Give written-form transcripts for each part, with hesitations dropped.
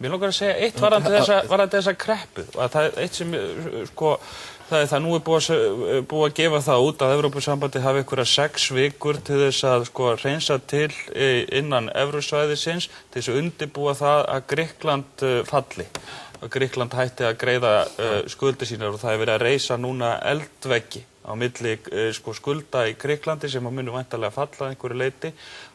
Mér langar að segja eitt varðandi þessa kreppu og að það er eitt sem sko það nú búið að gefa það út að Evrópusambandið hafi einhverjar 6 vikur til þess að sko hreinsa til innan evrusvæðisins til þess að undirbúa það að Grikkland falli. Að Grikkland hætti að greiða skuldir sínar og það er verið að reisa núna eldveggi á milli sko skulda í Grikklandi sem munu væntanlega falla að einhverju leyti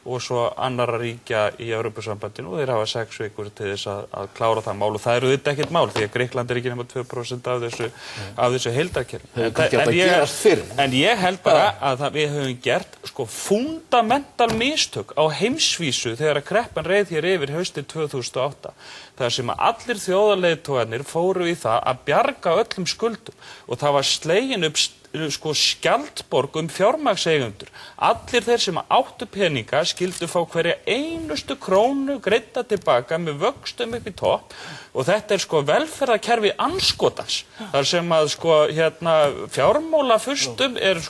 og svo annarra ríkja í Evrópusambandinu og þeir hafa 6 vikur til þess að klára það mál og það eru auðvitað ekkert mál því að Grikkland er ekki nema 2% af þessu heildarkerfi. En ég held bara að við höfum gert sko fundamental mistök á heimsvísu þegar að kreppan reið hér yfir haustið 2008. Þar sem að allir þjóðarleiðtogarnir fóru í það að bjarga öllum skuldum og það var slegin upp sko skjaldborg fjármagnseigendur. Allir þeir sem áttu peninga skildu fá hverja einustu krónu greidda tilbaka með vöxtum upp í topp og þetta er sko velferðarkerfi andskotans. Þar sem að sko fjármálafustum er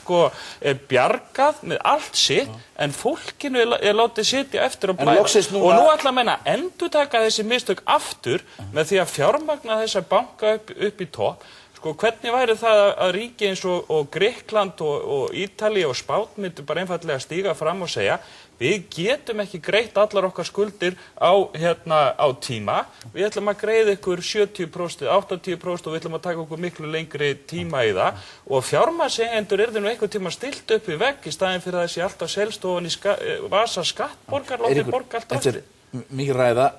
bjargað með allt sitt en fólkinu er látið sitja eftir og blæða. Og nú ætla að menna endurtaka þessi mistök aftur með því að fjármagna þessa banka upp í topp. Sko, hvernig væri það að ríki eins og Grikkland og Ítalía og Spán myndu bara einfaldlega stíga fram og segja við getum ekki greitt allar okkar skuldir á tíma, við ætlum að greiða ykkur 70%, 80% og við ætlum að taka okkur miklu lengri tíma í það og fjármagnseigendur yrðu nú einhvern tíma stilt upp í vegg í staðinn fyrir að þessi alltaf selst ofan í vasa skattborgar, látið borga allt aftur. Mikið ræða.